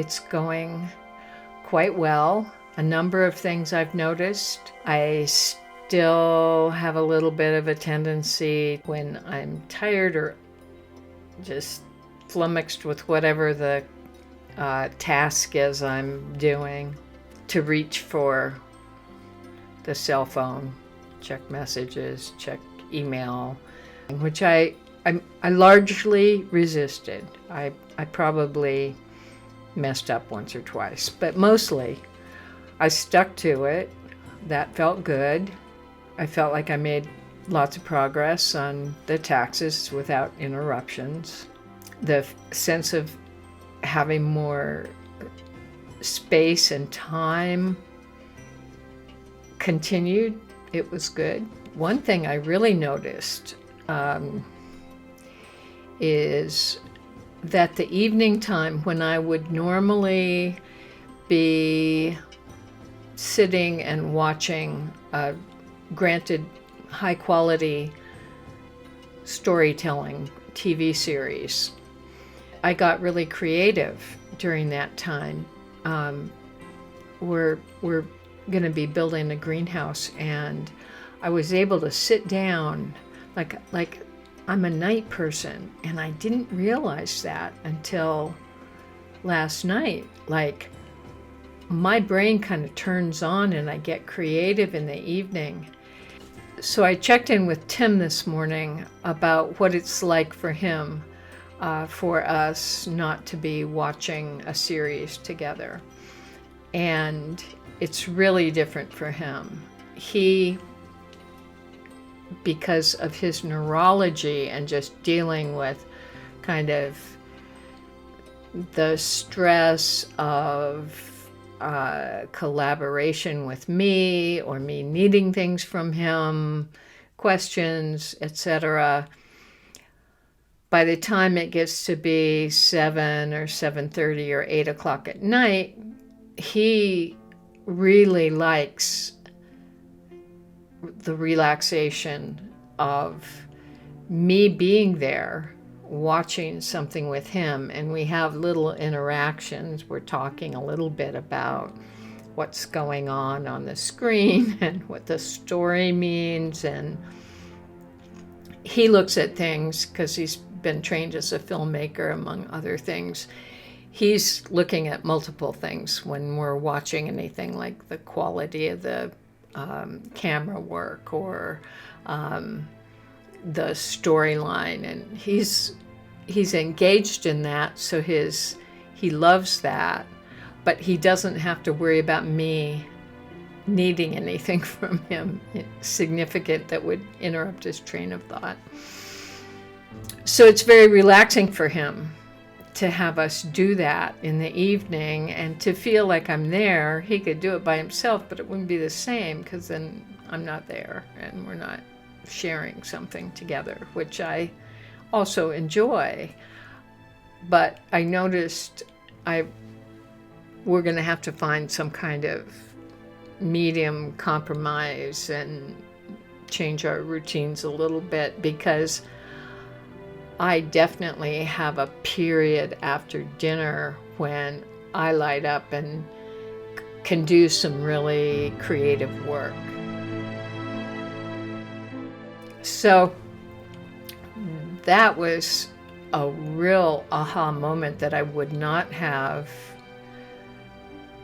it's going quite well. A number of things I've noticed. I still have a little bit of a tendency when I'm tired or just flummoxed with whatever the task is I'm doing, to reach for the cell phone, check messages, check email, which I largely resisted. I probably messed up once or twice, but mostly I stuck to it. That felt good. I felt like I made lots of progress on the taxes without interruptions. The sense of having more space and time continued. It was good. One thing I really noticed is that the evening time, when I would normally be sitting and watching a granted high quality storytelling TV series, I got really creative during that time. We're going to be building a greenhouse, and I was able to sit down like I'm a night person, and I didn't realize that until last night. Like, my brain kind of turns on and I get creative in the evening. So I checked in with Tim this morning about what it's like for him, for us not to be watching a series together. And it's really different for him. He, because of his neurology and just dealing with kind of the stress of collaboration with me, or me needing things from him, questions, etc. By the time it gets to be 7 or 7:30 or 8 o'clock at night, he really likes the relaxation of me being there watching something with him, and we have little interactions. We're talking a little bit about what's going on the screen and what the story means, and he looks at things because he's been trained as a filmmaker, among other things. He's looking at multiple things when we're watching anything, like the quality of the camera work or the storyline, and he's engaged in that, so he loves that, but he doesn't have to worry about me needing anything from him significant that would interrupt his train of thought. So it's very relaxing for him to have us do that in the evening, and to feel like I'm there. He could do it by himself, but it wouldn't be the same, because then I'm not there and we're not sharing something together, which I also enjoy. But I noticed we're going to have to find some kind of medium compromise and change our routines a little bit, because I definitely have a period after dinner when I light up and can do some really creative work. So that was a real aha moment that I would not have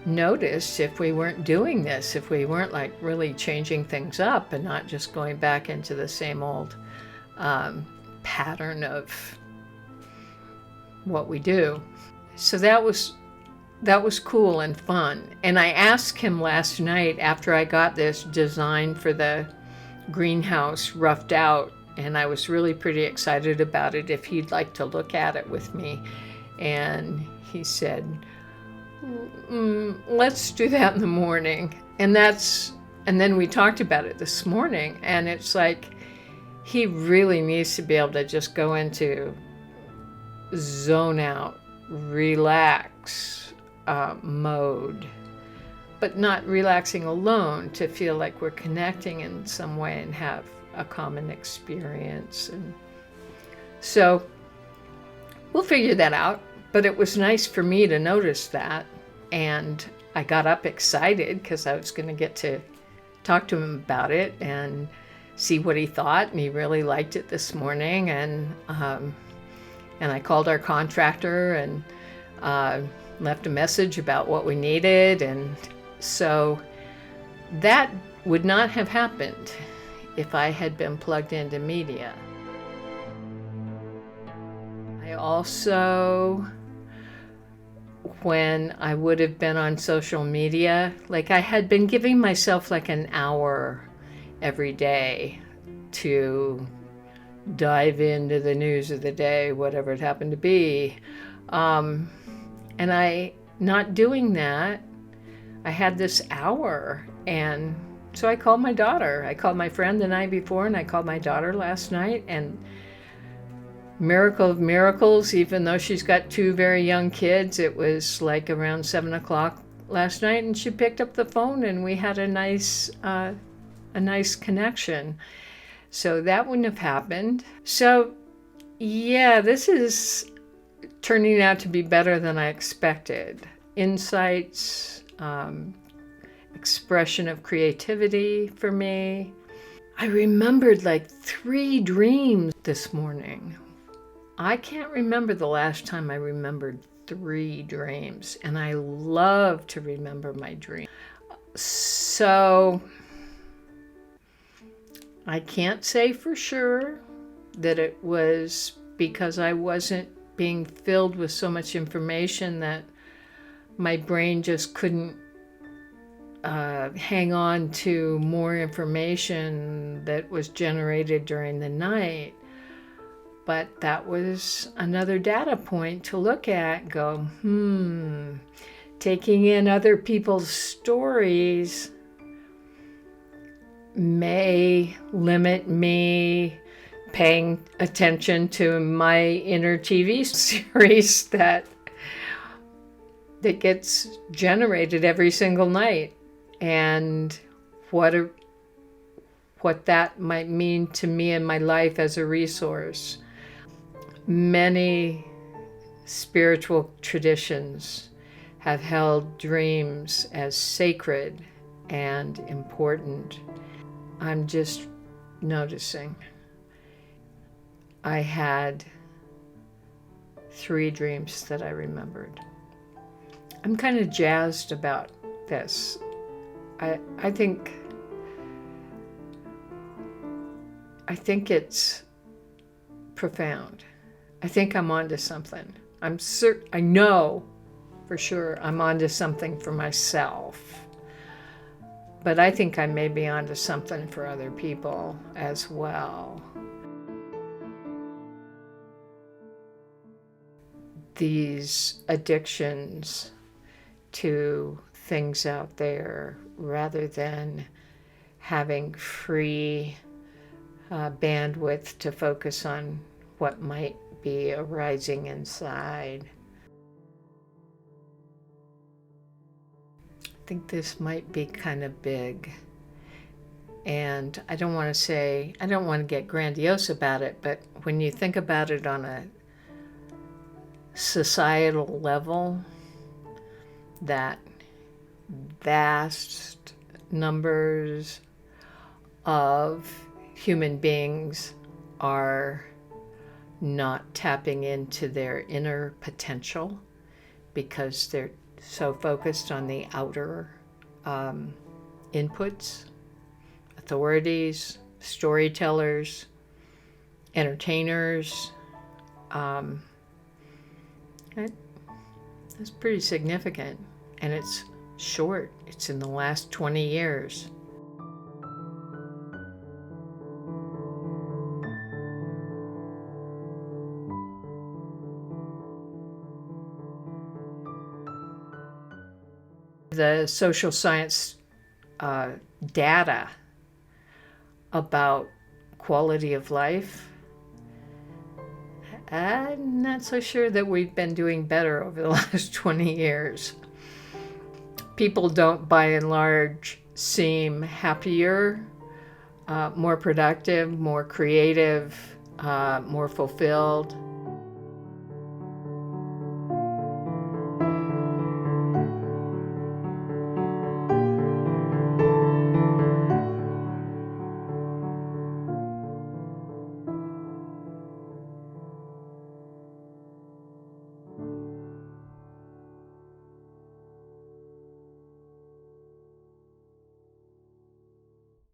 noticed if we weren't doing this, if we weren't like really changing things up and not just going back into the same old pattern of what we do. So that was cool and fun. And I asked him last night, after I got this design for the greenhouse roughed out, and I was really pretty excited about it, if he'd like to look at it with me. And he said, let's do that in the morning. And then we talked about it this morning, and it's like, he really needs to be able to just go into zone out, relax mode, but not relaxing alone, to feel like we're connecting in some way and have a common experience. And so we'll figure that out. But it was nice for me to notice that. And I got up excited because I was going to get to talk to him about it and see what he thought. And he really liked it this morning. And I called our contractor and left a message about what we needed. And so that would not have happened if I had been plugged into media. I also, when I would have been on social media, like I had been giving myself like an hour every day to dive into the news of the day, whatever it happened to be. And I, not doing that, I had this hour. And so I called my daughter. I called my friend the night before, and I called my daughter last night. And miracle of miracles, even though she's got two very young kids, it was like around 7 o'clock last night, and she picked up the phone, and we had a nice connection. So that wouldn't have happened. So yeah, this is turning out to be better than I expected. Insights, expression of creativity for me. I remembered like 3 dreams this morning. I can't remember the last time I remembered 3 dreams, and I love to remember my dreams. So I can't say for sure that it was because I wasn't being filled with so much information that my brain just couldn't hang on to more information that was generated during the night. But that was another data point to look at, go, taking in other people's stories may limit me paying attention to my inner TV series that gets generated every single night, and what that might mean to me in my life as a resource. Many spiritual traditions have held dreams as sacred and important. I'm just noticing. I had 3 dreams that I remembered. I'm kind of jazzed about this. I think it's profound. I think I'm onto something. I know for sure I'm onto something for myself. But I think I may be onto something for other people as well. These addictions to things out there, rather than having free bandwidth to focus on what might be arising inside. I think this might be kind of big. And I don't want to get grandiose about it, but when you think about it on a societal level, that vast numbers of human beings are not tapping into their inner potential because they're so focused on the outer inputs, authorities, storytellers, entertainers. That's pretty significant, and it's short. It's in the last 20 years. The social science data about quality of life, I'm not so sure that we've been doing better over the last 20 years. People don't, by and large, seem happier, more productive, more creative, more fulfilled.